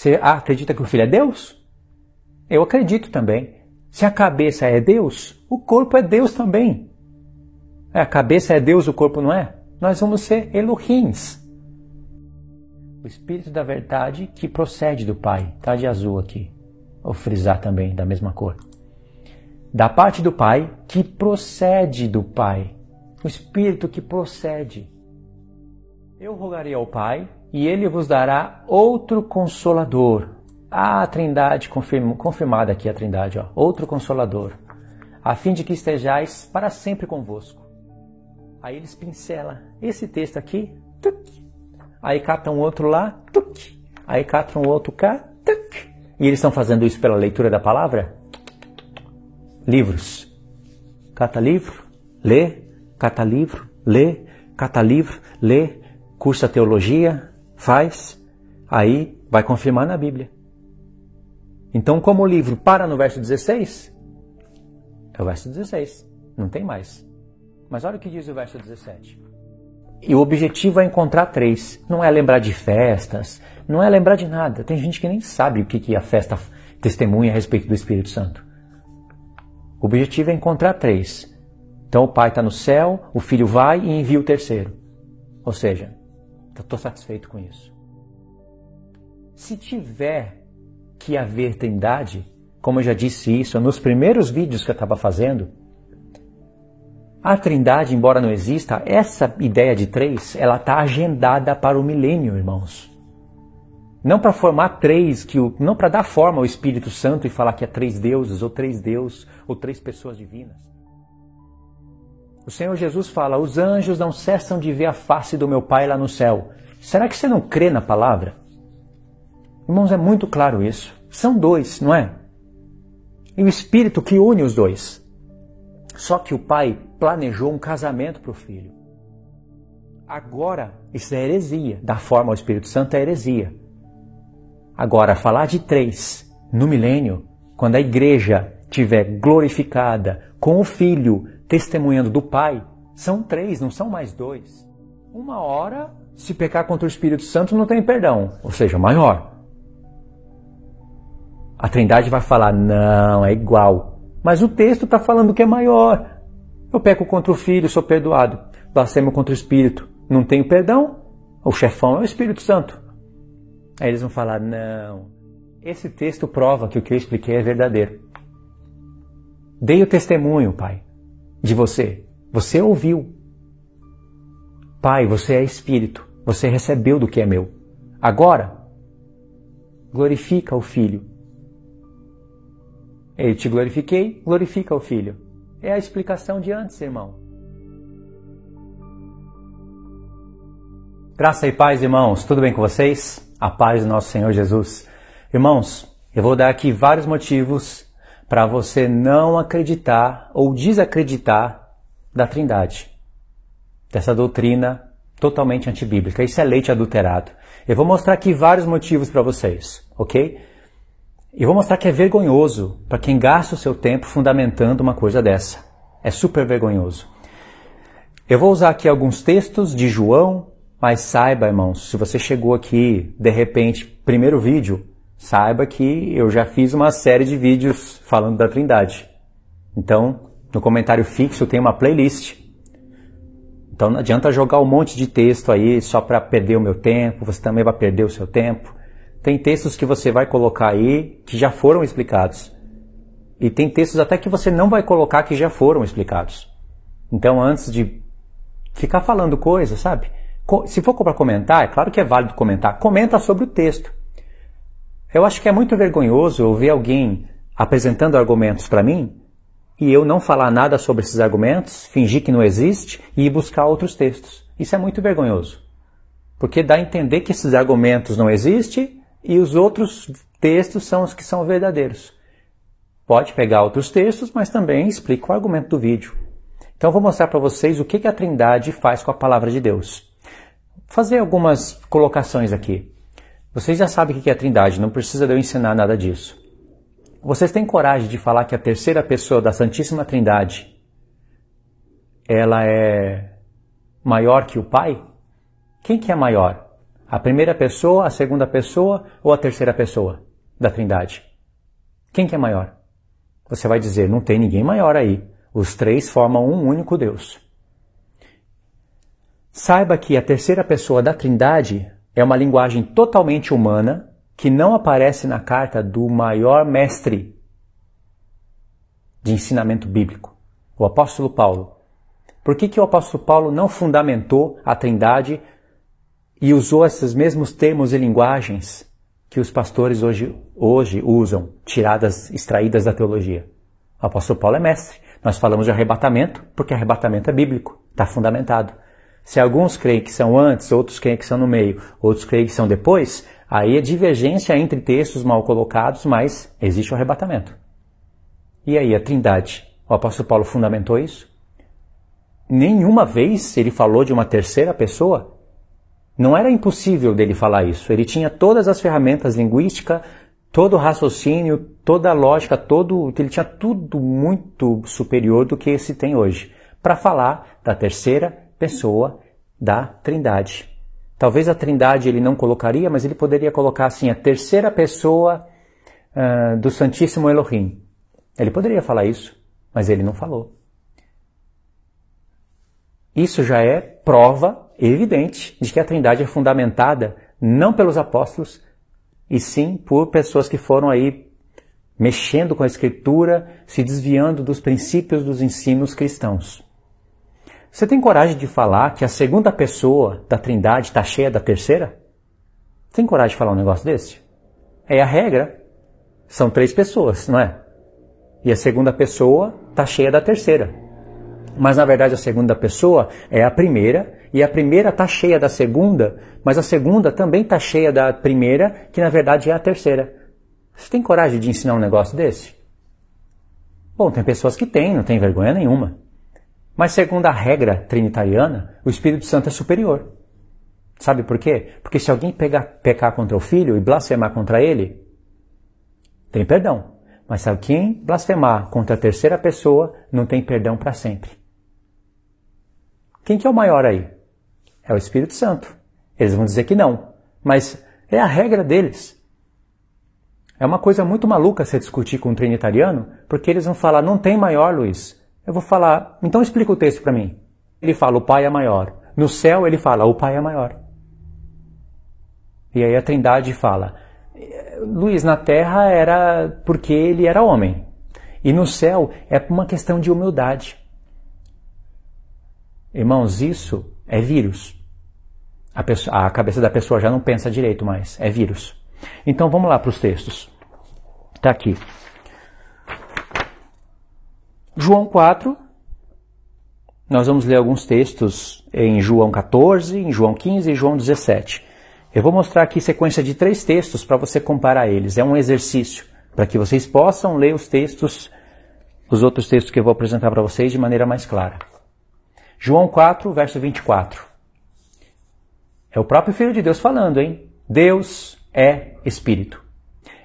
Você acredita que o Filho é Deus? Eu acredito também. Se a cabeça é Deus, o corpo é Deus também. A cabeça é Deus, o corpo não é? Nós vamos ser Elohims. O Espírito da Verdade que procede do Pai. Está de azul aqui. Vou frisar também, da mesma cor. Da parte do Pai, que procede do Pai. O Espírito que procede. Eu rogarei ao Pai, e Ele vos dará outro Consolador. A Trindade, confirmada aqui a Trindade, ó, outro Consolador, a fim de que estejais para sempre convosco. Aí eles pincelam esse texto aqui, tuc, aí catam outro lá, tuc, aí catam outro cá, tuc, e eles estão fazendo isso pela leitura da palavra? Livros. Cata livro, lê, cata livro, lê, cata livro, lê, cursa teologia, faz, aí vai confirmar na Bíblia. Então, como o livro para no verso 16, é o verso 16, não tem mais. Mas olha o que diz o verso 17. E o objetivo é encontrar 3. Não é lembrar de festas, não é lembrar de nada. Tem gente que nem sabe o que a festa testemunha a respeito do Espírito Santo. O objetivo é encontrar 3. Então o Pai está no céu, o Filho vai e envia o terceiro. Ou seja, estou satisfeito com isso. Se tiver que haver Trindade, como eu já disse isso nos primeiros vídeos que eu estava fazendo, a Trindade, embora não exista, essa ideia de 3, ela está agendada para o milênio, irmãos. Não para formar 3, não para dar forma ao Espírito Santo e falar que é 3 deuses, ou 3 deuses, ou 3 pessoas divinas. O Senhor Jesus fala, os anjos não cessam de ver a face do meu Pai lá no céu. Será que você não crê na palavra? Irmãos, é muito claro isso. São 2, não é? E o Espírito que une os 2. Só que o Pai planejou um casamento para o Filho. Agora, isso é heresia. Dar forma ao Espírito Santo é heresia. Agora, falar de 3 no milênio, quando a igreja estiver glorificada com o Filho testemunhando do Pai, são 3, não são mais 2. Uma hora, se pecar contra o Espírito Santo, não tem perdão, ou seja, maior. A Trindade vai falar, não, é igual. Mas o texto está falando que é maior. Eu peco contra o Filho, sou perdoado. Blasfemo contra o Espírito, não tenho perdão? O chefão é o Espírito Santo. Aí eles vão falar, não, esse texto prova que o que eu expliquei é verdadeiro. Dei o testemunho, Pai, de você. Você ouviu. Pai, você é Espírito. Você recebeu do que é meu. Agora, glorifica o Filho. Eu te glorifiquei, glorifica o Filho. É a explicação de antes, irmão. Graça e paz, irmãos. Tudo bem com vocês? A paz do nosso Senhor Jesus. Irmãos, eu vou dar aqui vários motivos para você não acreditar ou desacreditar da Trindade. Dessa doutrina totalmente antibíblica. Isso é leite adulterado. Eu vou mostrar aqui vários motivos para vocês, ok? E vou mostrar que é vergonhoso para quem gasta o seu tempo fundamentando uma coisa dessa. É super vergonhoso. Eu vou usar aqui alguns textos de João, mas saiba, irmãos, se você chegou aqui, de repente, primeiro vídeo, saiba que eu já fiz uma série de vídeos falando da Trindade. Então, no comentário fixo tem uma playlist. Então não adianta jogar um monte de texto aí só para perder o meu tempo, você também vai perder o seu tempo. Tem textos que você vai colocar aí que já foram explicados. E tem textos até que você não vai colocar que já foram explicados. Então antes de ficar falando coisa, sabe? Se for para comentar, é claro que é válido comentar. Comenta sobre o texto. Eu acho que é muito vergonhoso eu ver alguém apresentando argumentos para mim e eu não falar nada sobre esses argumentos, fingir que não existe e ir buscar outros textos. Isso é muito vergonhoso. Porque dá a entender que esses argumentos não existem e os outros textos são os que são verdadeiros. Pode pegar outros textos, mas também explica o argumento do vídeo. Então eu vou mostrar para vocês o que a Trindade faz com a palavra de Deus. Vou fazer algumas colocações aqui. Vocês já sabem o que é a Trindade, não precisa de eu ensinar nada disso. Vocês têm coragem de falar que a terceira pessoa da Santíssima Trindade, ela é maior que o Pai? Quem que é maior? A primeira pessoa, a segunda pessoa ou a terceira pessoa da Trindade? Quem que é maior? Você vai dizer, não tem ninguém maior aí. Os três formam um único Deus. Saiba que a terceira pessoa da Trindade é uma linguagem totalmente humana que não aparece na carta do maior mestre de ensinamento bíblico, o apóstolo Paulo. Por que o apóstolo Paulo não fundamentou a Trindade e usou esses mesmos termos e linguagens que os pastores hoje usam, extraídas da teologia? O apóstolo Paulo é mestre. Nós falamos de arrebatamento porque arrebatamento é bíblico, está fundamentado. Se alguns creem que são antes, outros creem que são no meio, outros creem que são depois, aí é divergência entre textos mal colocados, mas existe o arrebatamento. E aí, a Trindade? O apóstolo Paulo fundamentou isso? Nenhuma vez ele falou de uma terceira pessoa? Não era impossível dele falar isso. Ele tinha todas as ferramentas linguísticas, todo o raciocínio, toda a lógica, ele tinha tudo muito superior do que se tem hoje, para falar da terceira pessoa da Trindade. Talvez a Trindade ele não colocaria, mas ele poderia colocar assim, a terceira pessoa do Santíssimo Elohim. Ele poderia falar isso, mas ele não falou. Isso já é prova evidente de que a Trindade é fundamentada não pelos apóstolos, e sim por pessoas que foram aí mexendo com a Escritura, se desviando dos princípios dos ensinos cristãos. Você tem coragem de falar que a segunda pessoa da Trindade está cheia da terceira? Tem coragem de falar um negócio desse? É a regra. São três pessoas, não é? E a segunda pessoa está cheia da terceira. Mas na verdade a segunda pessoa é a primeira, e a primeira está cheia da segunda, mas a segunda também está cheia da primeira, que na verdade é a terceira. Você tem coragem de ensinar um negócio desse? Bom, tem pessoas que têm, não tem vergonha nenhuma. Mas segundo a regra trinitariana, o Espírito Santo é superior. Sabe por quê? Porque se alguém pecar contra o Filho e blasfemar contra ele, tem perdão. Mas se alguém blasfemar contra a terceira pessoa, não tem perdão para sempre. Quem que é o maior aí? É o Espírito Santo. Eles vão dizer que não, mas é a regra deles. É uma coisa muito maluca você discutir com um trinitariano, porque eles vão falar, não tem maior, Luiz. Eu vou falar, então explica o texto para mim. Ele fala, o Pai é maior. No céu ele fala, o Pai é maior. E aí a Trindade fala, Luiz, na terra era porque ele era homem. E no céu é por uma questão de humildade. Irmãos, isso é vírus. A cabeça da pessoa já não pensa direito mais, é vírus. Então vamos lá para os textos. Está aqui. João 4, nós vamos ler alguns textos em João 14, em João 15 e João 17. Eu vou mostrar aqui sequência de 3 textos para você comparar eles. É um exercício para que vocês possam ler os textos, os outros textos que eu vou apresentar para vocês de maneira mais clara. João 4, verso 24. É o próprio Filho de Deus falando, hein? Deus é Espírito.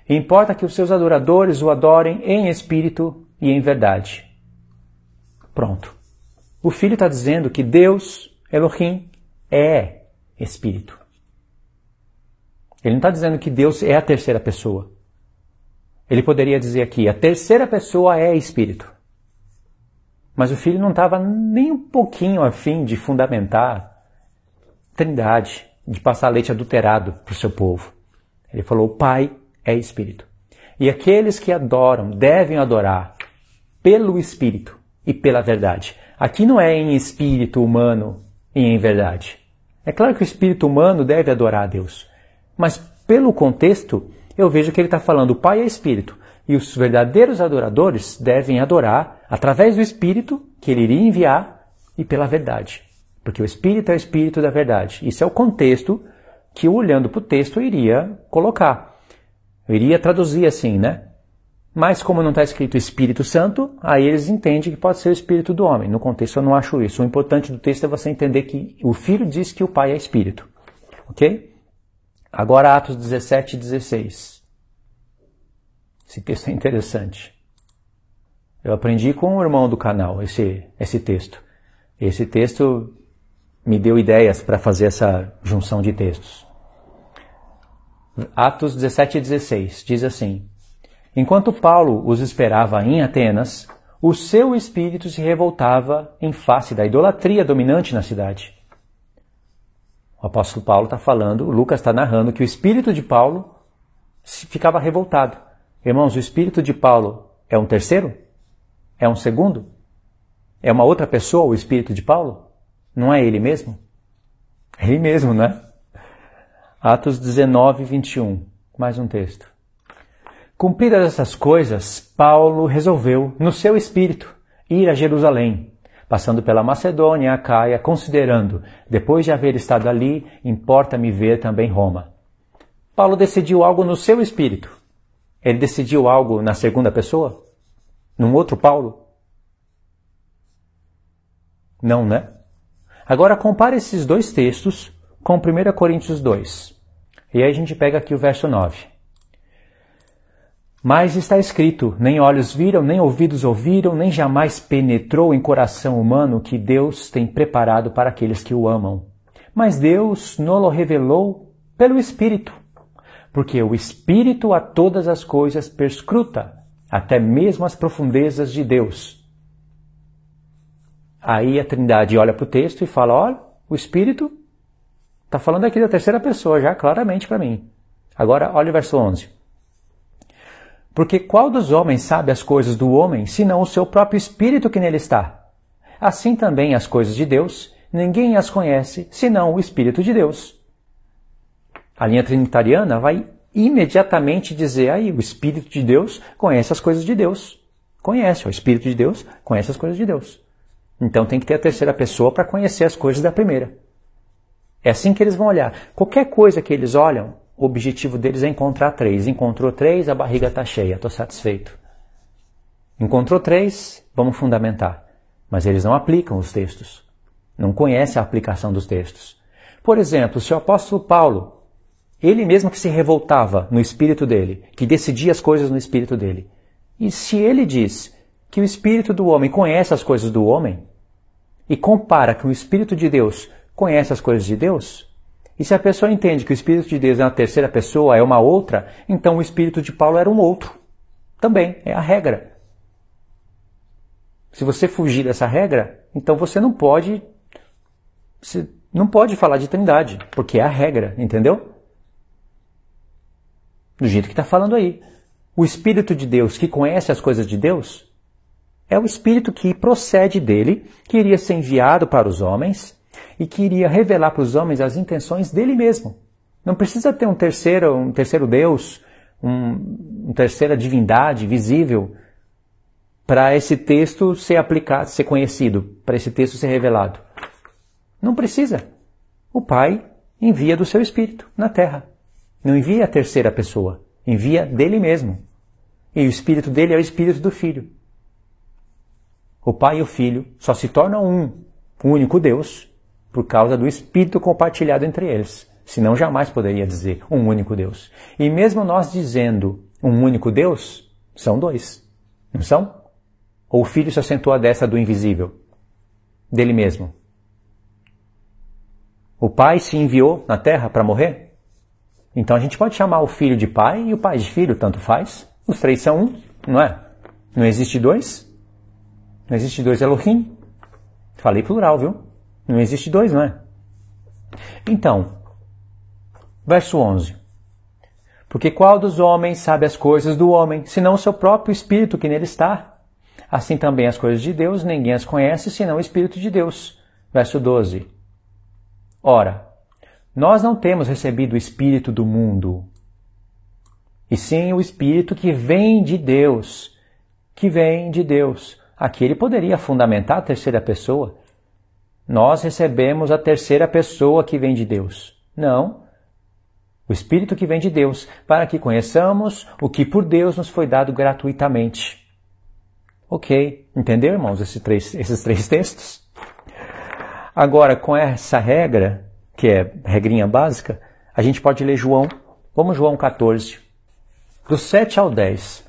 E importa que os seus adoradores o adorem em espírito e em verdade. Pronto. O Filho está dizendo que Deus, Elohim, é Espírito. Ele não está dizendo que Deus é a terceira pessoa. Ele poderia dizer aqui, a terceira pessoa é Espírito. Mas o Filho não estava nem um pouquinho a fim de fundamentar Trindade, de passar leite adulterado para o seu povo. Ele falou, o Pai é Espírito. E aqueles que adoram devem adorar pelo Espírito e pela verdade. Aqui não é em espírito humano e em verdade. É claro que o espírito humano deve adorar a Deus. Mas pelo contexto, eu vejo que ele está falando o Pai é Espírito. E os verdadeiros adoradores devem adorar através do Espírito que ele iria enviar e pela verdade. Porque o Espírito é o Espírito da verdade. Isso é o contexto que, olhando para o texto, eu iria colocar. Eu iria traduzir assim, né? Mas como não está escrito Espírito Santo, aí eles entendem que pode ser o Espírito do homem. No contexto eu não acho isso. O importante do texto é você entender que o Filho diz que o Pai é Espírito. Ok? Agora Atos 17 e 16. Esse texto é interessante. Eu aprendi com o irmão do canal esse texto. Esse texto me deu ideias para fazer essa junção de textos. Atos 17 e 16, diz assim: Enquanto Paulo os esperava em Atenas, o seu espírito se revoltava em face da idolatria dominante na cidade. O apóstolo Paulo está falando, Lucas está narrando que o espírito de Paulo ficava revoltado. Irmãos, o espírito de Paulo é um terceiro? É um segundo? É uma outra pessoa o espírito de Paulo? Não é ele mesmo? É ele mesmo, né? Atos 19, 21. Mais um texto. Cumpridas essas coisas, Paulo resolveu, no seu espírito, ir a Jerusalém, passando pela Macedônia e Acaia, considerando, depois de haver estado ali, importa-me ver também Roma. Paulo decidiu algo no seu espírito. Ele decidiu algo na segunda pessoa? Num outro Paulo? Não, né? Agora compare esses dois textos com 1 Coríntios 2. E aí a gente pega aqui o verso 9. Mas está escrito, nem olhos viram, nem ouvidos ouviram, nem jamais penetrou em coração humano que Deus tem preparado para aqueles que o amam. Mas Deus nos revelou pelo Espírito, porque o Espírito a todas as coisas perscruta, até mesmo as profundezas de Deus. Aí a Trindade olha para o texto e fala, olha, o Espírito está falando aqui da terceira pessoa já claramente para mim. Agora olha o verso 11. Porque qual dos homens sabe as coisas do homem, senão o seu próprio espírito que nele está? Assim também as coisas de Deus, ninguém as conhece, senão o Espírito de Deus. A linha trinitariana vai imediatamente dizer, aí, o Espírito de Deus conhece as coisas de Deus. Conhece, o Espírito de Deus conhece as coisas de Deus. Então tem que ter a terceira pessoa para conhecer as coisas da primeira. É assim que eles vão olhar. Qualquer coisa que eles olham, o objetivo deles é encontrar 3. Encontrou 3, a barriga está cheia, estou satisfeito. Encontrou 3, vamos fundamentar. Mas eles não aplicam os textos. Não conhecem a aplicação dos textos. Por exemplo, se o apóstolo Paulo, ele mesmo que se revoltava no espírito dele, que decidia as coisas no espírito dele, e se ele diz que o espírito do homem conhece as coisas do homem, e compara que o Espírito de Deus conhece as coisas de Deus, e se a pessoa entende que o Espírito de Deus é uma terceira pessoa, é uma outra, então o Espírito de Paulo era um outro. Também, é a regra. Se você fugir dessa regra, então você não pode falar de Trindade, porque é a regra, entendeu? Do jeito que está falando aí. O Espírito de Deus que conhece as coisas de Deus é o Espírito que procede dele, que iria ser enviado para os homens e que iria revelar para os homens as intenções dele mesmo. Não precisa ter um terceiro Deus, uma terceira divindade visível para esse texto ser aplicado, ser conhecido, para esse texto ser revelado. Não precisa. O Pai envia do seu Espírito na Terra. Não envia a terceira pessoa, envia dele mesmo. E o Espírito dele é o Espírito do Filho. O Pai e o Filho só se tornam um único Deus por causa do Espírito compartilhado entre eles. Senão jamais poderia dizer um único Deus. E mesmo nós dizendo um único Deus, são 2. Não são? Ou o Filho se assentou à destra do invisível, dele mesmo. O Pai se enviou na terra para morrer? Então a gente pode chamar o Filho de Pai e o Pai de Filho, tanto faz. Os 3 são um, não é? Não existe 2? Não existe 2 Elohim? Falei plural, viu? Não existe 2, não é? Então, verso 11. Porque qual dos homens sabe as coisas do homem, senão o seu próprio Espírito que nele está? Assim também as coisas de Deus, ninguém as conhece, senão o Espírito de Deus. Verso 12. Ora, nós não temos recebido o Espírito do mundo, e sim o Espírito que vem de Deus. Que vem de Deus. Aqui ele poderia fundamentar a terceira pessoa. Nós recebemos a terceira pessoa que vem de Deus. Não. O Espírito que vem de Deus, para que conheçamos o que por Deus nos foi dado gratuitamente. Ok. Entendeu, irmãos, esses 3 textos? Agora, com essa regra, que é regrinha básica, a gente pode ler João. Vamos João 14. Do 7 ao 10.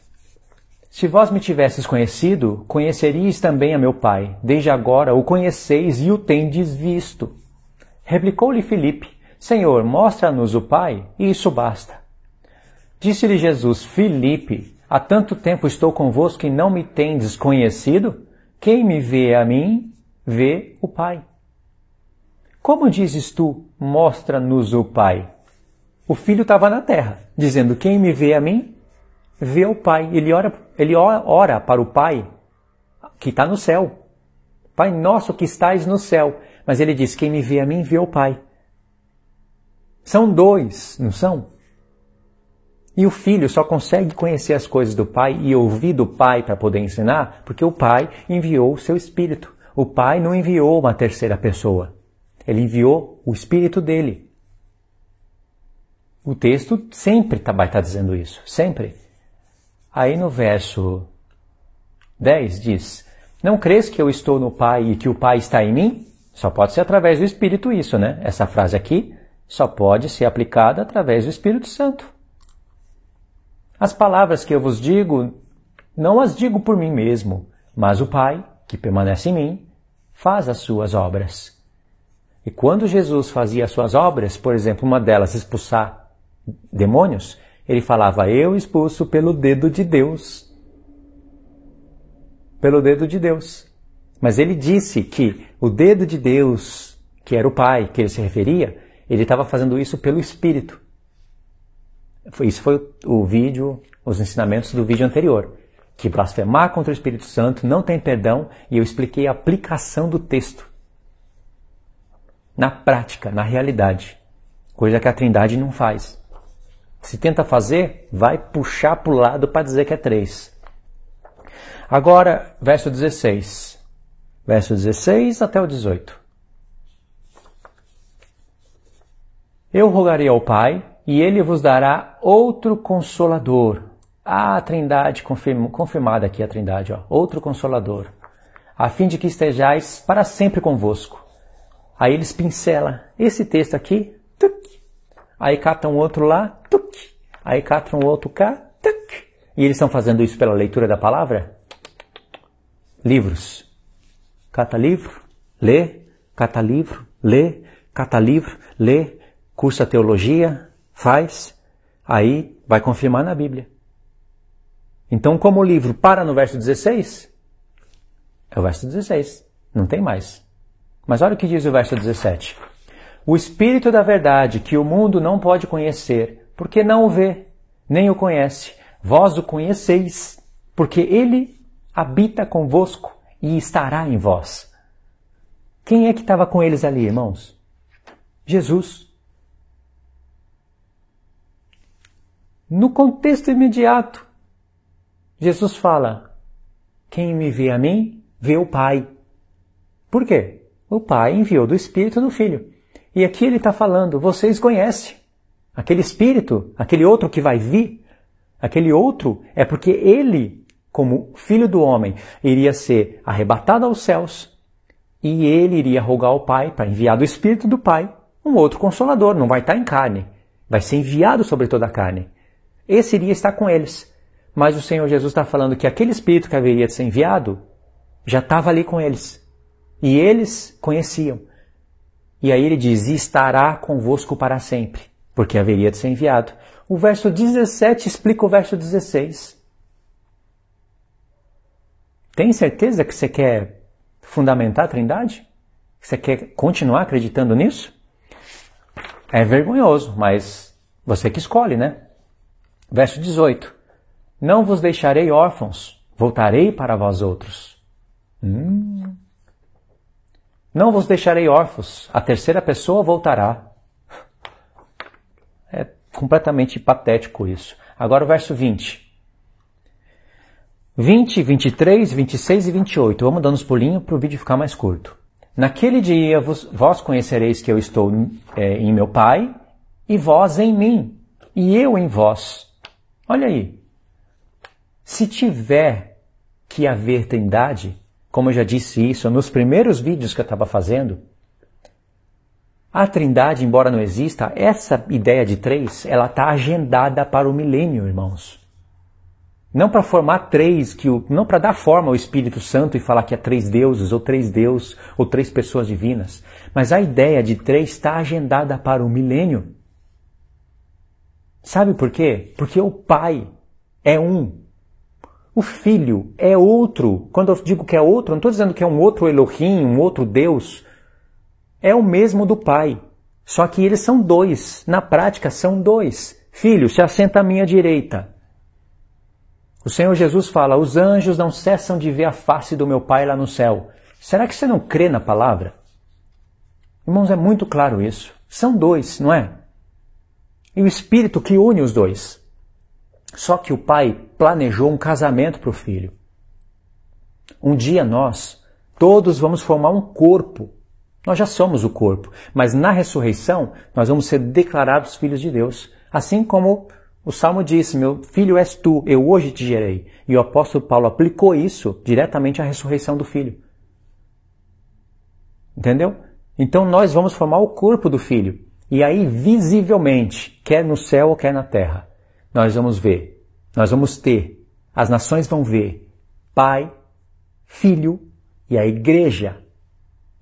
Se vós me tivesses conhecido, conheceríeis também a meu Pai. Desde agora o conheceis e o tendes visto. Replicou-lhe Filipe, Senhor, mostra-nos o Pai, e isso basta. Disse-lhe Jesus: Filipe, há tanto tempo estou convosco e não me tendes conhecido? Quem me vê a mim, vê o Pai. Como dizes tu, mostra-nos o Pai? O filho estava na terra, dizendo: quem me vê a mim, vê o Pai. Ele ora para o Pai que está no céu. Pai nosso que estais no céu. Mas ele diz: quem me vê a mim, vê o Pai. São dois, não são? E o filho só consegue conhecer as coisas do Pai e ouvir do Pai para poder ensinar, porque o Pai enviou o seu Espírito. O Pai não enviou uma terceira pessoa. Ele enviou o Espírito dele. O texto sempre vai estar dizendo isso, sempre. Aí no verso 10 diz: não crês que eu estou no Pai e que o Pai está em mim? Só pode ser através do Espírito isso, né? Essa frase aqui só pode ser aplicada através do Espírito Santo. As palavras que eu vos digo, não as digo por mim mesmo, mas o Pai, que permanece em mim, faz as suas obras. E quando Jesus fazia as suas obras, por exemplo, uma delas expulsar demônios, ele falava: eu expulso pelo dedo de Deus. Pelo dedo de Deus. Mas ele disse que o dedo de Deus, que era o Pai, que ele se referia, ele estava fazendo isso pelo Espírito. Isso foi o vídeo, os ensinamentos do vídeo anterior. Que blasfemar contra o Espírito Santo não tem perdão, e eu expliquei a aplicação do texto. Na prática, na realidade. Coisa que a Trindade não faz. Se tenta fazer, vai puxar para o lado para dizer que é 3. Agora, verso 16. Verso 16 até o 18. Eu rogarei ao Pai, e Ele vos dará outro Consolador. A Trindade, confirmada aqui a Trindade, ó, outro Consolador, a fim de que estejais para sempre convosco. Aí eles pincelam esse texto aqui, tuc, aí catam outro lá, tuc, aí catam outro cá, tuc, e eles estão fazendo isso pela leitura da palavra? Livros. Cata livro, lê, cata livro, lê, cata livro, lê, cursa teologia, faz, aí vai confirmar na Bíblia. Então, como o livro para no verso 16, é o verso 16, não tem mais. Mas olha o que diz o verso 17. O Espírito da verdade, que o mundo não pode conhecer, porque não o vê, nem o conhece. Vós o conheceis, porque ele habita convosco e estará em vós. Quem é que estava com eles ali, irmãos? Jesus. No contexto imediato, Jesus fala: quem me vê a mim, vê o Pai. Por quê? O Pai enviou do Espírito no Filho. E aqui ele está falando: vocês conhecem. Aquele Espírito, aquele outro que vai vir, aquele outro é porque ele, como Filho do Homem, iria ser arrebatado aos céus e ele iria rogar ao Pai para enviar do Espírito do Pai um outro Consolador. Não vai estar em carne, vai ser enviado sobre toda a carne. Esse iria estar com eles. Mas o Senhor Jesus está falando que aquele Espírito que haveria de ser enviado já estava ali com eles. E eles conheciam. E aí ele diz: e estará convosco para sempre, porque haveria de ser enviado. O verso 17 explica o verso 16. Tem certeza que você quer fundamentar a Trindade? Você quer continuar acreditando nisso? É vergonhoso, mas você que escolhe, né? Verso 18. Não vos deixarei órfãos, voltarei para vós outros. Não vos deixarei órfãos, a terceira pessoa voltará. É completamente patético isso. Agora o verso 20. 20, 23, 26 e 28. Vamos dando uns pulinhos para o vídeo ficar mais curto. Naquele dia vós conhecereis que eu estou em meu Pai, e vós em mim, e eu em vós. Olha aí. Se tiver que haver Trindade, como eu já disse isso nos primeiros vídeos que eu estava fazendo, a Trindade, embora não exista, essa ideia de 3, ela está agendada para o milênio, irmãos. Não para formar 3, não para dar forma ao Espírito Santo e falar que é 3 deuses, ou 3 deuses, ou 3 pessoas divinas. Mas a ideia de 3 está agendada para o milênio. Sabe por quê? Porque o Pai é um. O Filho é outro. Quando eu digo que é outro, não estou dizendo que é um outro Elohim, um outro Deus. É o mesmo do Pai. Só que eles são dois. Na prática, são dois. Filho, se assenta à minha direita. O Senhor Jesus fala, os anjos não cessam de ver a face do meu Pai lá no céu. Será que você não crê na palavra? Irmãos, é muito claro isso. São dois, não é? E o Espírito que une os dois. Só que o Pai planejou um casamento para o Filho. Um dia nós, todos vamos formar um corpo. Nós já somos o corpo. Mas na ressurreição, nós vamos ser declarados filhos de Deus. Assim como o Salmo diz, meu filho és tu, eu hoje te gerei. E o apóstolo Paulo aplicou isso diretamente à ressurreição do Filho. Entendeu? Então nós vamos formar o corpo do Filho. E aí, visivelmente, quer no céu ou quer na terra, nós vamos ver, nós vamos ter, as nações vão ver Pai, Filho e a Igreja.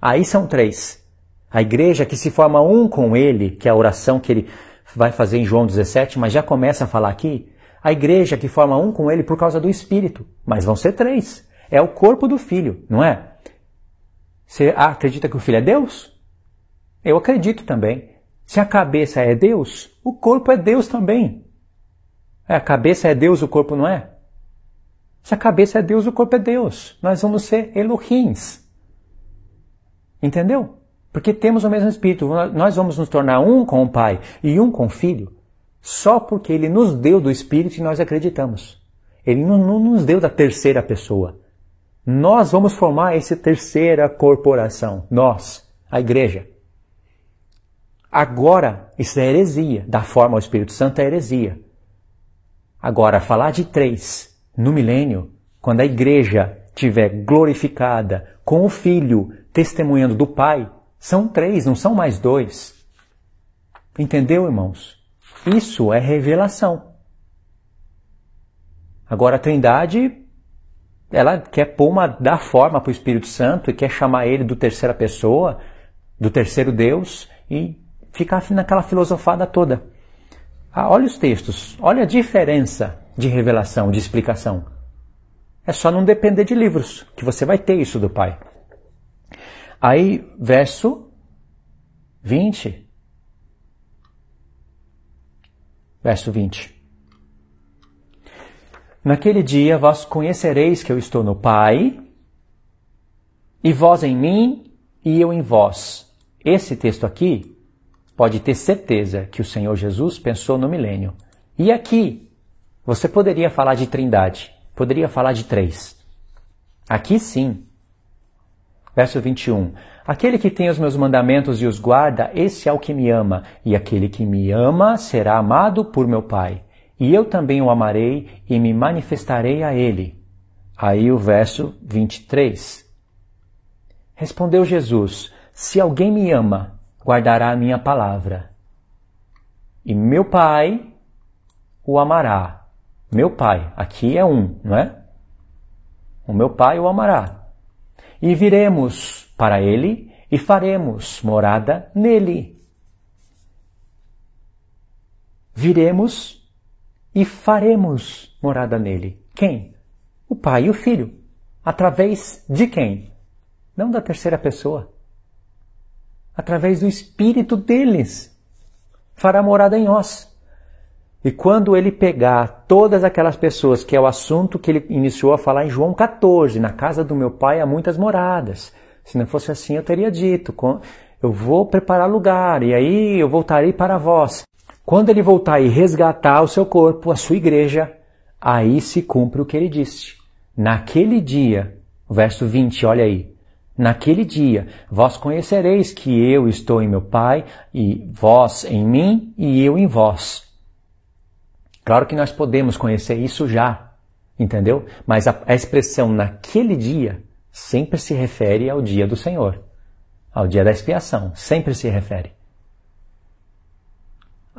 Aí são três. A Igreja que se forma um com Ele, que é a oração que Ele vai fazer em João 17, mas já começa a falar aqui. A Igreja que forma um com Ele por causa do Espírito, mas vão ser três. É o corpo do Filho, não é? Você acredita que o Filho é Deus? Eu acredito também. Se a cabeça é Deus, o corpo é Deus também. A cabeça é Deus, o corpo não é? Se a cabeça é Deus, o corpo é Deus. Nós vamos ser Elohims. Entendeu? Porque temos o mesmo Espírito. Nós vamos nos tornar um com o Pai e um com o Filho só porque Ele nos deu do Espírito e nós acreditamos. Ele não nos deu da terceira pessoa. Nós vamos formar essa terceira corporação. Nós, a Igreja. Agora, isso é heresia. Da forma ao Espírito Santo é heresia. Agora, falar de três no milênio, quando a Igreja estiver glorificada com o Filho testemunhando do Pai, são três, não são mais dois. Entendeu, irmãos? Isso é revelação. Agora, a Trindade, ela quer dar forma para o Espírito Santo e quer chamar ele do terceira pessoa, do terceiro Deus e ficar naquela filosofada toda. Olha os textos, olha a diferença de revelação, de explicação. É só não depender de livros, que você vai ter isso do Pai. Aí, verso 20. Verso 20. Naquele dia vós conhecereis que eu estou no Pai, e vós em mim, e eu em vós. Esse texto aqui, pode ter certeza que o Senhor Jesus pensou no milênio. E aqui, você poderia falar de Trindade, poderia falar de três. Aqui sim. Verso 21. Aquele que tem os meus mandamentos e os guarda, esse é o que me ama. E aquele que me ama será amado por meu Pai. E eu também o amarei e me manifestarei a ele. Aí o verso 23. Respondeu Jesus, se alguém me ama, guardará a minha palavra. E meu Pai o amará. Meu Pai, aqui é um, não é? O meu Pai o amará. E viremos para ele e faremos morada nele. Viremos e faremos morada nele. Quem? O Pai e o Filho. Através de quem? Não da terceira pessoa. Através do Espírito deles. Fará morada em nós. E quando ele pegar todas aquelas pessoas, que é o assunto que ele iniciou a falar em João 14, na casa do meu Pai há muitas moradas. Se não fosse assim, eu teria dito, eu vou preparar lugar, e aí eu voltarei para vós. Quando ele voltar e resgatar o seu corpo, a sua igreja, aí se cumpre o que ele disse. Naquele dia, verso 20, olha aí. Naquele dia, vós conhecereis que eu estou em meu Pai, e vós em mim, e eu em vós. Claro que nós podemos conhecer isso já, entendeu? Mas a expressão naquele dia sempre se refere ao dia do Senhor, ao dia da expiação, sempre se refere.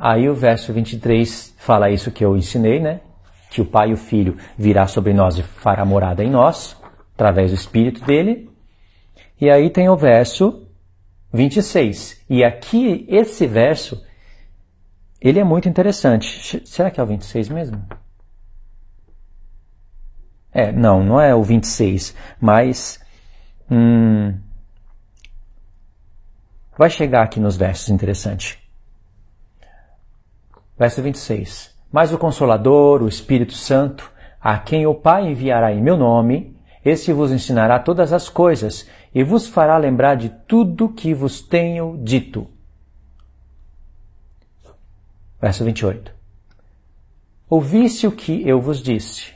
Aí o verso 23 fala isso que eu ensinei, né? Que o Pai e o Filho virá sobre nós e fará morada em nós, através do Espírito dele. E aí tem o verso 26. E aqui, esse verso, Ele é muito interessante. Será que é o 26 mesmo? Não é o 26, mas vai chegar aqui nos versos, interessante. Verso 26. Mas o Consolador, o Espírito Santo, a quem o Pai enviará em meu nome, esse vos ensinará todas as coisas e vos fará lembrar de tudo que vos tenho dito. Verso 28. Ouviste o que eu vos disse.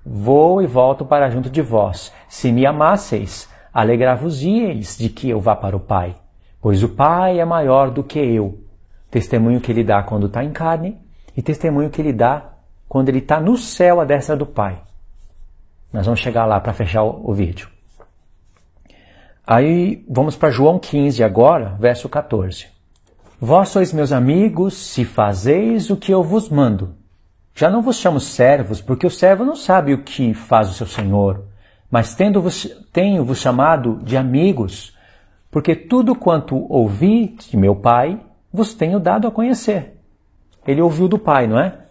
Vou e volto para junto de vós. Se me amasseis, alegrar-vos-ieis de que eu vá para o Pai. Pois o Pai é maior do que eu. Testemunho que ele dá quando está em carne e testemunho que ele dá quando ele está no céu à destra do Pai. Nós vamos chegar lá para fechar o vídeo. Aí vamos para João 15 agora, verso 14. Vós sois meus amigos se fazeis o que eu vos mando. Já não vos chamo servos, porque o servo não sabe o que faz o seu senhor, mas tenho-vos chamado de amigos, porque tudo quanto ouvi de meu Pai, vos tenho dado a conhecer. Ele ouviu do Pai, não é?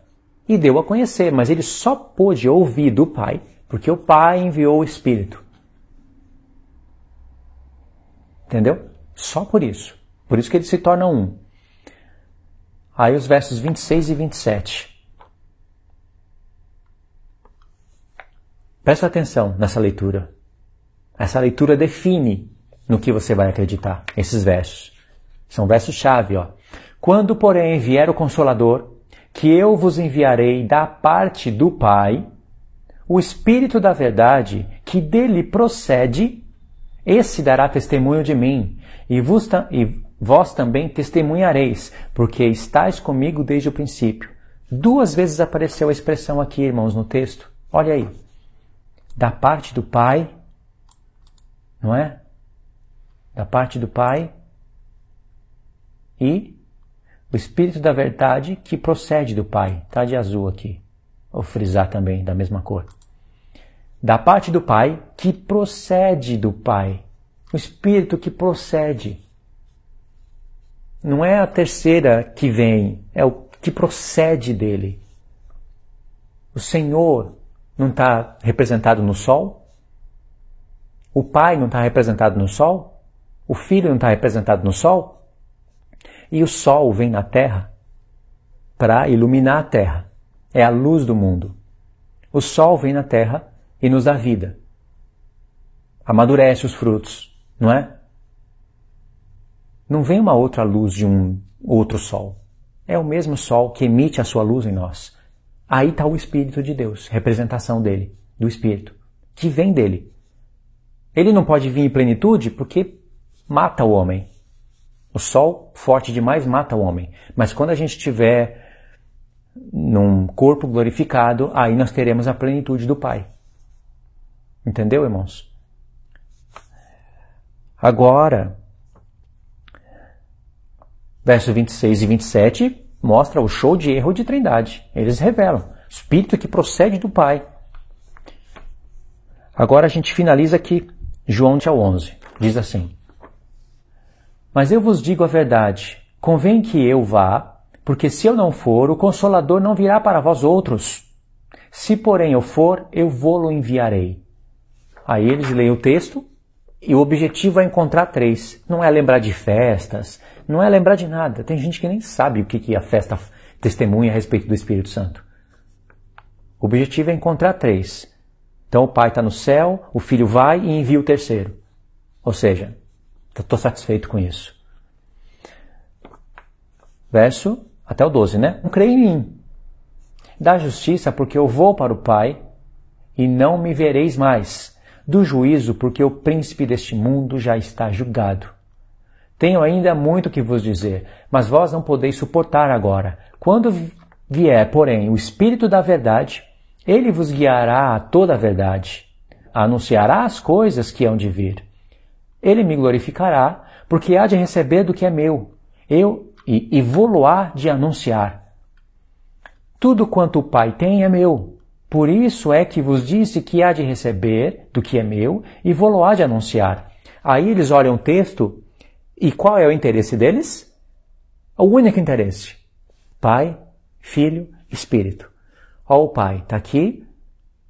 E deu a conhecer, mas ele só pôde ouvir do Pai, porque o Pai enviou o Espírito. Entendeu? Só por isso. Por isso que ele se torna um. Aí os versos 26 e 27. Presta atenção nessa leitura. Essa leitura define no que você vai acreditar. Esses versos. São versos-chave, ó. Quando, porém, vier o Consolador, que eu vos enviarei da parte do Pai, o Espírito da verdade, que dele procede, esse dará testemunho de mim, e vós também testemunhareis, porque estáis comigo desde o princípio. 2 vezes apareceu a expressão aqui, irmãos, no texto. Olha aí. Da parte do Pai, não é? Da parte do Pai e o Espírito da verdade que procede do Pai. Está de azul aqui. Vou frisar também, da mesma cor. Da parte do Pai que procede do Pai. O Espírito que procede. Não é a terceira que vem, é o que procede dele. O Senhor não está representado no Sol? O Pai não está representado no Sol? O Filho não está representado no Sol? E o Sol vem na Terra para iluminar a Terra. É a luz do mundo. O Sol vem na Terra e nos dá vida. Amadurece os frutos, não é? Não vem uma outra luz de um outro Sol. É o mesmo Sol que emite a sua luz em nós. Aí está o Espírito de Deus, representação dele, do Espírito, que vem dele. Ele não pode vir em plenitude porque mata o homem. O sol forte demais mata o homem. Mas quando a gente estiver num corpo glorificado, aí nós teremos a plenitude do Pai. Entendeu, irmãos? Agora, versos 26 e 27 mostra o show de erro de trindade. Eles revelam. Espírito que procede do Pai. Agora a gente finaliza aqui, João 11. Diz assim. Mas eu vos digo a verdade. Convém que eu vá, porque se eu não for, o Consolador não virá para vós outros. Se porém eu for, eu vou-lo enviarei. Aí eles leem o texto e o objetivo é encontrar 3. Não é lembrar de festas, não é lembrar de nada. Tem gente que nem sabe o que a festa testemunha a respeito do Espírito Santo. O objetivo é encontrar 3. Então o Pai está no céu, o Filho vai e envia o terceiro. Ou seja, estou satisfeito com isso. Verso até o 12, né? Não creia em mim. Da justiça, porque eu vou para o Pai e não me vereis mais. Do juízo, porque o príncipe deste mundo já está julgado. Tenho ainda muito que vos dizer, mas vós não podeis suportar agora. Quando vier, porém, o Espírito da verdade, ele vos guiará a toda a verdade. Anunciará as coisas que hão de vir. Ele me glorificará, porque há de receber do que é meu, e vou-lo-á de anunciar. Tudo quanto o Pai tem é meu. Por isso é que vos disse que há de receber do que é meu, e vou-lo-á de anunciar. Aí eles olham o texto, e qual é o interesse deles? O único interesse. Pai, Filho, Espírito. Ó, o Pai está aqui,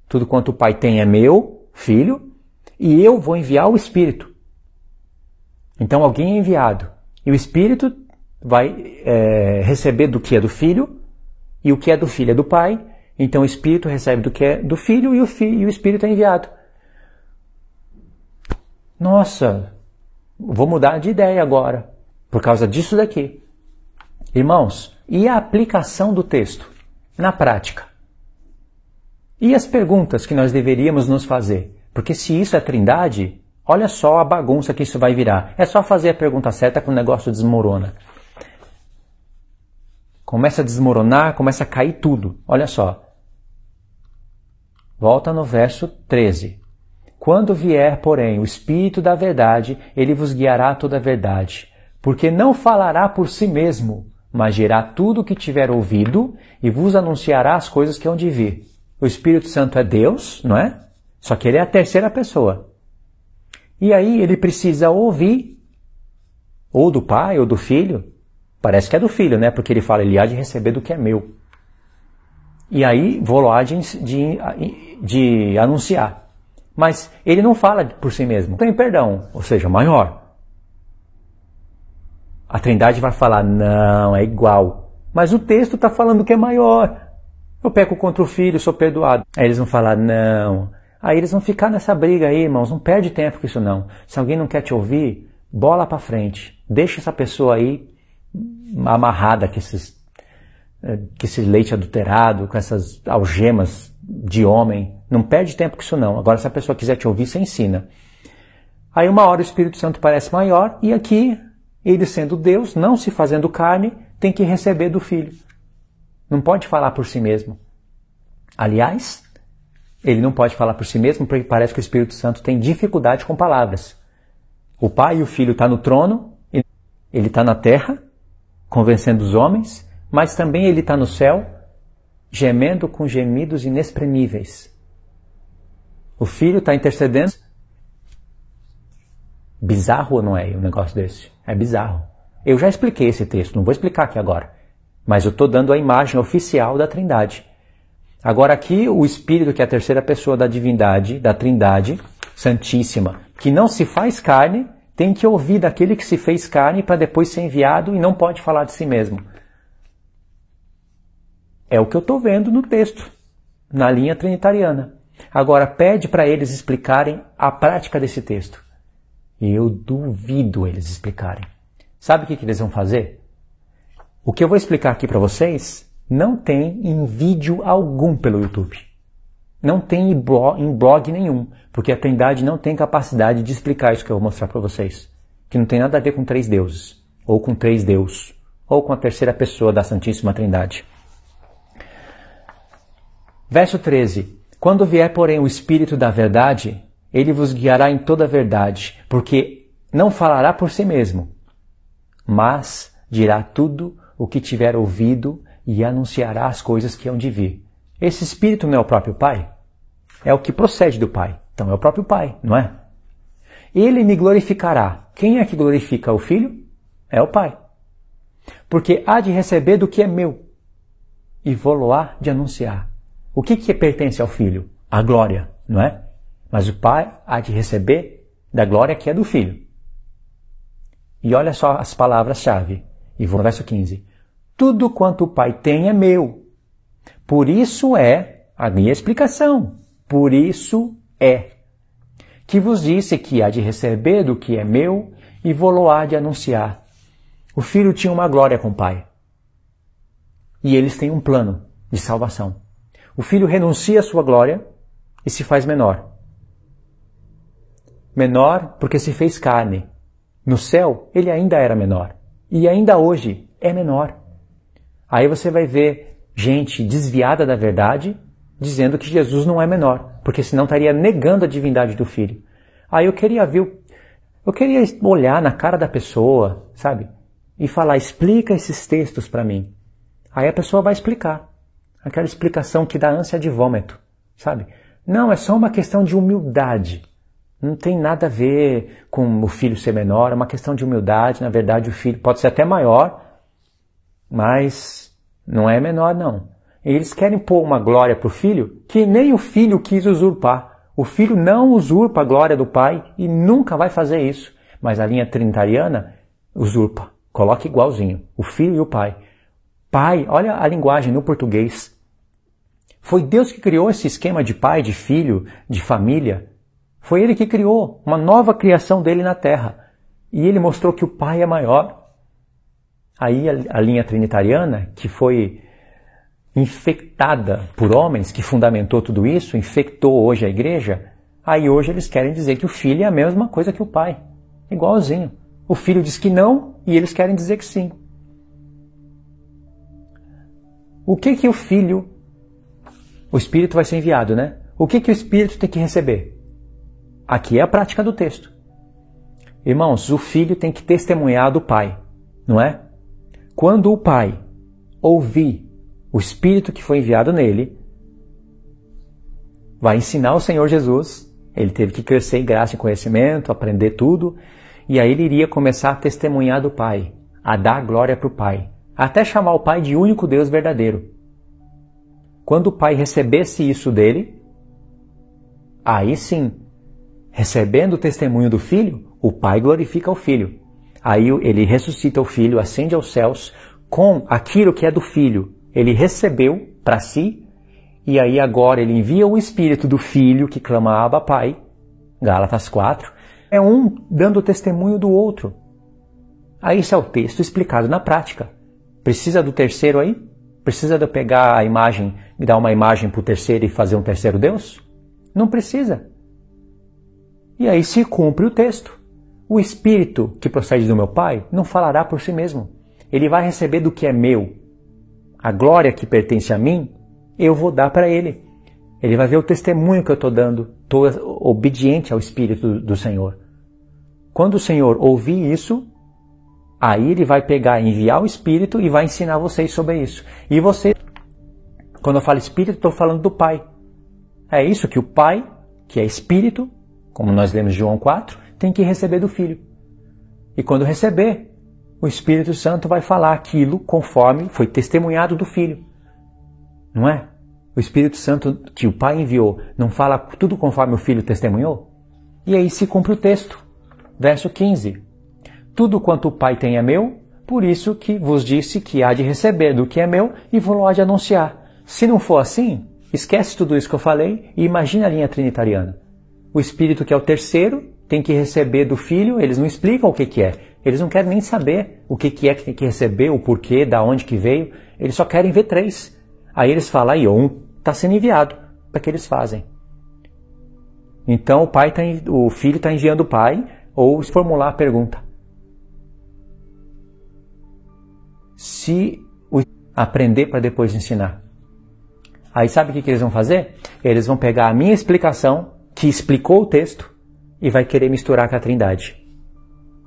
tudo quanto o Pai tem é meu, Filho, e eu vou enviar o Espírito. Então alguém é enviado, e o Espírito vai receber do que é do Filho, e o que é do Filho é do Pai, então o Espírito recebe do que é do Filho, e o Espírito é enviado. Nossa, vou mudar de ideia agora, por causa disso daqui. Irmãos, e a aplicação do texto na prática? E as perguntas que nós deveríamos nos fazer? Porque se isso é trindade, olha só a bagunça que isso vai virar. É só fazer a pergunta certa que o negócio desmorona. Começa a desmoronar, começa a cair tudo. Olha só. Volta no verso 13. Quando vier, porém, o Espírito da verdade, ele vos guiará a toda a verdade. Porque não falará por si mesmo, mas dirá tudo o que tiver ouvido e vos anunciará as coisas que hão de vir. O Espírito Santo é Deus, não é? Só que ele é a terceira pessoa. E aí ele precisa ouvir, ou do Pai, ou do Filho. Parece que é do Filho, né? Porque ele fala, ele há de receber do que é meu. E aí vou lá de anunciar. Mas ele não fala por si mesmo. Tem perdão, ou seja, maior. A Trindade vai falar, não, é igual. Mas o texto está falando que é maior. Eu peco contra o Filho, sou perdoado. Aí eles vão falar, não. Aí eles vão ficar nessa briga aí, irmãos. Não perde tempo com isso não. Se alguém não quer te ouvir, bola para frente. Deixa essa pessoa aí amarrada com esse leite adulterado, com essas algemas de homem. Não perde tempo com isso não. Agora se a pessoa quiser te ouvir, você ensina. Aí uma hora o Espírito Santo parece maior e aqui, ele sendo Deus, não se fazendo carne, tem que receber do Filho. Não pode falar por si mesmo. Aliás, ele não pode falar por si mesmo porque parece que o Espírito Santo tem dificuldade com palavras. O Pai e o Filho estão no trono, ele está na terra, convencendo os homens, mas também ele está no céu, gemendo com gemidos inexprimíveis. O Filho está intercedendo. Bizarro ou não é um negócio desse? É bizarro. Eu já expliquei esse texto, não vou explicar aqui agora. Mas eu estou dando a imagem oficial da Trindade. Agora aqui o Espírito, que é a terceira pessoa da divindade, da Trindade Santíssima, que não se faz carne, tem que ouvir daquele que se fez carne para depois ser enviado e não pode falar de si mesmo. É o que eu estou vendo no texto, na linha trinitariana. Agora pede para eles explicarem a prática desse texto. E eu duvido eles explicarem. Sabe o que eles vão fazer? O que eu vou explicar aqui para vocês não tem em vídeo algum pelo YouTube. Não tem em blog nenhum, porque a Trindade não tem capacidade de explicar isso que eu vou mostrar para vocês. Que não tem nada a ver com 3 deuses, ou com 3 Deus, ou com a terceira pessoa da Santíssima Trindade. Verso 13. Quando vier, porém, o Espírito da verdade, ele vos guiará em toda a verdade, porque não falará por si mesmo, mas dirá tudo o que tiver ouvido e anunciará as coisas que hão de vir. Esse Espírito não é o próprio Pai? É o que procede do Pai. Então é o próprio Pai, não é? Ele me glorificará. Quem é que glorifica o Filho? É o Pai. Porque há de receber do que é meu e vou-lo-á de anunciar. O que pertence ao Filho? A glória, não é? Mas o Pai há de receber da glória que é do Filho. E olha só as palavras-chave. E vou no verso 15. Tudo quanto o Pai tem é meu. Por isso é a minha explicação. Por isso é que vos disse que há de receber do que é meu e vou-lo-á de anunciar. O Filho tinha uma glória com o Pai. E eles têm um plano de salvação. O Filho renuncia à sua glória e se faz menor. Menor porque se fez carne. No céu, ele ainda era menor. E ainda hoje é menor. Aí você vai ver gente desviada da verdade dizendo que Jesus não é menor, porque senão estaria negando a divindade do Filho. Aí eu queria olhar na cara da pessoa, sabe? E falar, explica esses textos para mim. Aí a pessoa vai explicar. Aquela explicação que dá ânsia de vômito, sabe? Não, é só uma questão de humildade. Não tem nada a ver com o Filho ser menor, é uma questão de humildade. Na verdade, o Filho pode ser até maior, mas Não é menor, não. Eles querem pôr uma glória para o filho que nem o filho quis usurpar. O filho não usurpa a glória do pai e nunca vai fazer isso. Mas a linha trinitariana usurpa. Coloca igualzinho. O filho e o pai. Pai, olha a linguagem no português. Foi Deus que criou esse esquema de pai, de filho, de família. Foi Ele que criou uma nova criação dele na terra. E Ele mostrou que o pai é maior. Aí a linha trinitariana, que foi infectada por homens, que fundamentou tudo isso, infectou hoje a igreja, aí hoje eles querem dizer que o filho é a mesma coisa que o pai. Igualzinho. O filho diz que não e eles querem dizer que sim. O que o filho... O Espírito vai ser enviado, né? O que o Espírito tem que receber? Aqui é a prática do texto. Irmãos, o filho tem que testemunhar do pai, não é? Quando o pai ouvir o Espírito que foi enviado nele, vai ensinar o Senhor Jesus. Ele teve que crescer em graça e conhecimento, aprender tudo, e aí ele iria começar a testemunhar do pai, a dar glória para o pai, até chamar o pai de único Deus verdadeiro. Quando o pai recebesse isso dele, aí sim, recebendo o testemunho do filho, o pai glorifica o filho. Aí ele ressuscita o filho, ascende aos céus com aquilo que é do filho. Ele recebeu para si, e aí agora ele envia o espírito do filho que clama Abba Pai, Gálatas 4, é um dando testemunho do outro. Aí isso é o texto explicado na prática. Precisa do terceiro aí? Precisa de eu pegar a imagem e dar uma imagem para o terceiro e fazer um terceiro Deus? Não precisa. E aí se cumpre o texto. O Espírito que procede do meu Pai não falará por si mesmo. Ele vai receber do que é meu. A glória que pertence a mim, eu vou dar para ele. Ele vai ver o testemunho que eu estou dando. Estou obediente ao Espírito do Senhor. Quando o Senhor ouvir isso, aí ele vai pegar, enviar o Espírito e vai ensinar vocês sobre isso. E você, quando eu falo Espírito, estou falando do Pai. É isso que o Pai, que é Espírito, como nós lemos em João 4, tem que receber do Filho. E quando receber, o Espírito Santo vai falar aquilo conforme foi testemunhado do Filho. Não é? O Espírito Santo que o Pai enviou não fala tudo conforme o Filho testemunhou? E aí se cumpre o texto. Verso 15. Tudo quanto o Pai tem é meu, por isso que vos disse que há de receber do que é meu e vou lá de anunciar. Se não for assim, esquece tudo isso que eu falei e imagina a linha trinitariana. O Espírito, que é o terceiro, tem que receber do Filho, eles não explicam o que é. Eles não querem nem saber o que é que tem que receber, o porquê, da onde que veio. Eles só querem ver três. Aí eles falam, aí um está sendo enviado. Para que eles fazem? Então o Filho está enviando o Pai, ou formular a pergunta. Se aprender para depois ensinar. Aí sabe o que eles vão fazer? Eles vão pegar a minha explicação, que explicou o texto, e vai querer misturar com a Trindade.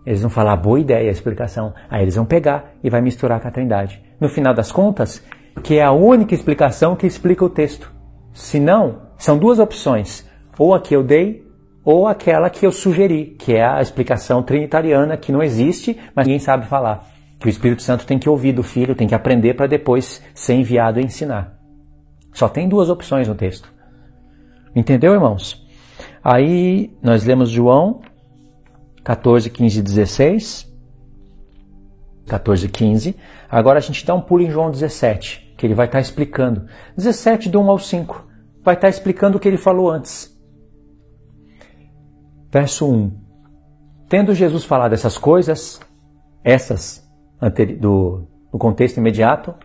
Eles vão falar, boa ideia a explicação. Aí eles vão pegar e vai misturar com a Trindade. No final das contas, que é a única explicação que explica o texto. Se não, são duas opções. Ou a que eu dei, ou aquela que eu sugeri, que é a explicação trinitariana, que não existe, mas ninguém sabe falar. Que o Espírito Santo tem que ouvir do Filho, tem que aprender para depois ser enviado e ensinar. Só tem duas opções no texto. Entendeu, irmãos? Aí nós lemos João 14, 15 e 16. 14, 15. Agora a gente dá um pulo em João 17, que ele vai estar explicando. 17 do 1 ao 5. Vai estar explicando o que ele falou antes. Verso 1. Tendo Jesus falado essas coisas, do contexto imediato,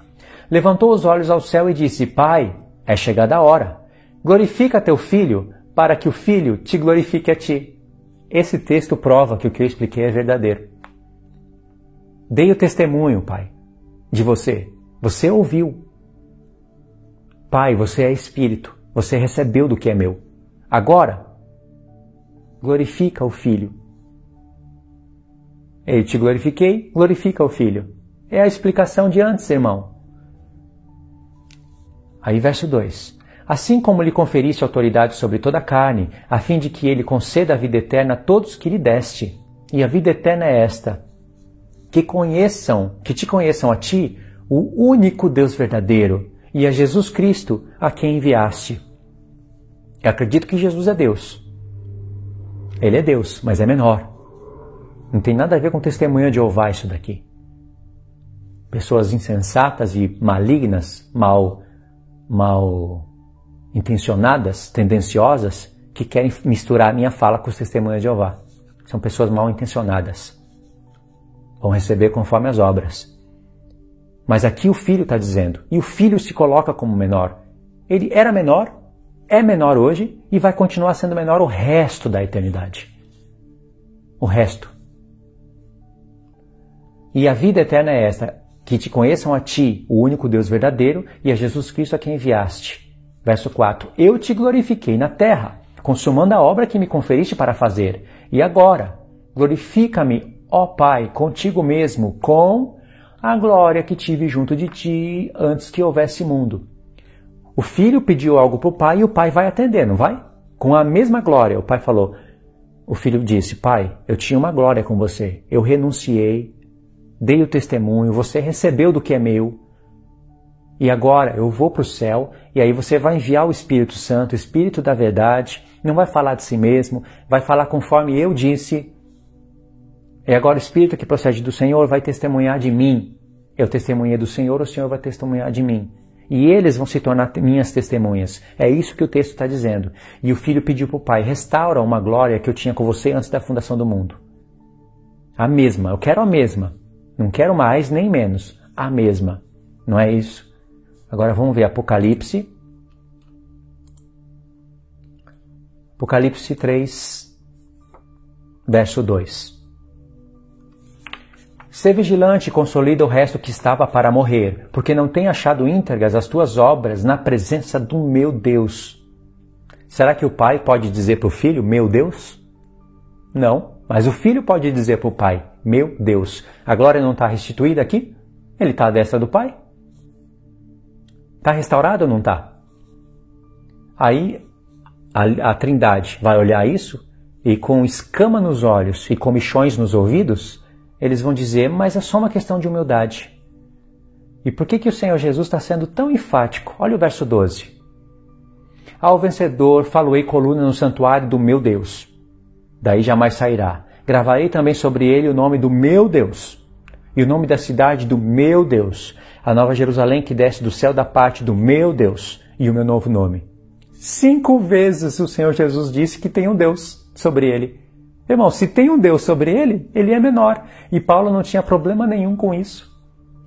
levantou os olhos ao céu e disse, Pai, é chegada a hora. Glorifica teu Filho, para que o Filho te glorifique a ti. Esse texto prova que o que eu expliquei é verdadeiro. Dei o testemunho, Pai, de você. Você ouviu. Pai, você é Espírito. Você recebeu do que é meu. Agora, glorifica o Filho. Eu te glorifiquei, glorifica o Filho. É a explicação de antes, irmão. Aí verso 2. Assim como lhe conferiste autoridade sobre toda a carne, a fim de que ele conceda a vida eterna a todos que lhe deste. E a vida eterna é esta, que te conheçam a ti, o único Deus verdadeiro, e a Jesus Cristo a quem enviaste. Eu acredito que Jesus é Deus. Ele é Deus, mas é menor. Não tem nada a ver com testemunha de Jeová isso daqui. Pessoas insensatas e malignas, mal intencionadas, tendenciosas, que querem misturar a minha fala com os testemunhas de Jeová. São pessoas mal intencionadas. Vão receber conforme as obras. Mas aqui o Filho está dizendo, e o Filho se coloca como menor. Ele era menor, é menor hoje e vai continuar sendo menor o resto da eternidade. O resto. E a vida eterna é esta, que te conheçam a ti, o único Deus verdadeiro, e a Jesus Cristo a quem enviaste. Verso 4. Eu te glorifiquei na terra, consumando a obra que me conferiste para fazer. E agora, glorifica-me, ó Pai, contigo mesmo, com a glória que tive junto de ti antes que houvesse mundo. O filho pediu algo para o pai e o pai vai atender, não vai? Com a mesma glória. O pai falou, o filho disse, pai, eu tinha uma glória com você, eu renunciei, dei o testemunho, você recebeu do que é meu, e agora eu vou para o céu, e aí você vai enviar o Espírito Santo, o Espírito da verdade, não vai falar de si mesmo, vai falar conforme eu disse, e agora o Espírito que procede do Senhor vai testemunhar de mim. Eu testemunhei do Senhor, o Senhor vai testemunhar de mim. E eles vão se tornar minhas testemunhas. É isso que o texto está dizendo. E o filho pediu para o pai, restaura uma glória que eu tinha com você antes da fundação do mundo. A mesma, eu quero a mesma. Não quero mais nem menos. A mesma. Não é isso? Agora vamos ver Apocalipse. Apocalipse 3, verso 2. Sê vigilante e consolida o resto que estava para morrer, porque não tem achado íntegras as tuas obras na presença do meu Deus. Será que o pai pode dizer para o filho, meu Deus? Não, mas o filho pode dizer para o pai, meu Deus. A glória não está restituída aqui? Ele está à destra do pai? Está restaurado ou não está? Aí a Trindade vai olhar isso e com escama nos olhos e comichões nos ouvidos, eles vão dizer, mas é só uma questão de humildade. E por que o Senhor Jesus está sendo tão enfático? Olha o verso 12. Ao vencedor faloei coluna no santuário do meu Deus. Daí jamais sairá. Gravarei também sobre ele o nome do meu Deus. E o nome da cidade do meu Deus. A nova Jerusalém que desce do céu da parte do meu Deus. E o meu novo nome. 5 vezes o Senhor Jesus disse que tem um Deus sobre ele. Irmão, se tem um Deus sobre ele, ele é menor. E Paulo não tinha problema nenhum com isso.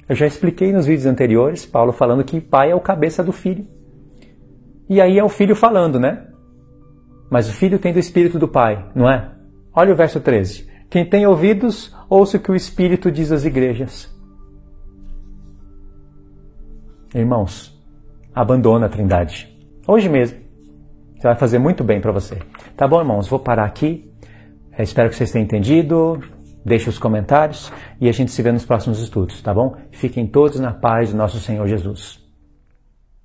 Eu já expliquei nos vídeos anteriores, Paulo falando que pai é o cabeça do filho. E aí é o filho falando, né? Mas o filho tem do espírito do pai, não é? Olha o verso 13. Quem tem ouvidos, ouça o que o Espírito diz às igrejas. Irmãos, abandona a Trindade. Hoje mesmo. Você vai fazer muito bem para você. Tá bom, irmãos? Vou parar aqui. Espero que vocês tenham entendido, deixe os comentários e a gente se vê nos próximos estudos, tá bom? Fiquem todos na paz do nosso Senhor Jesus.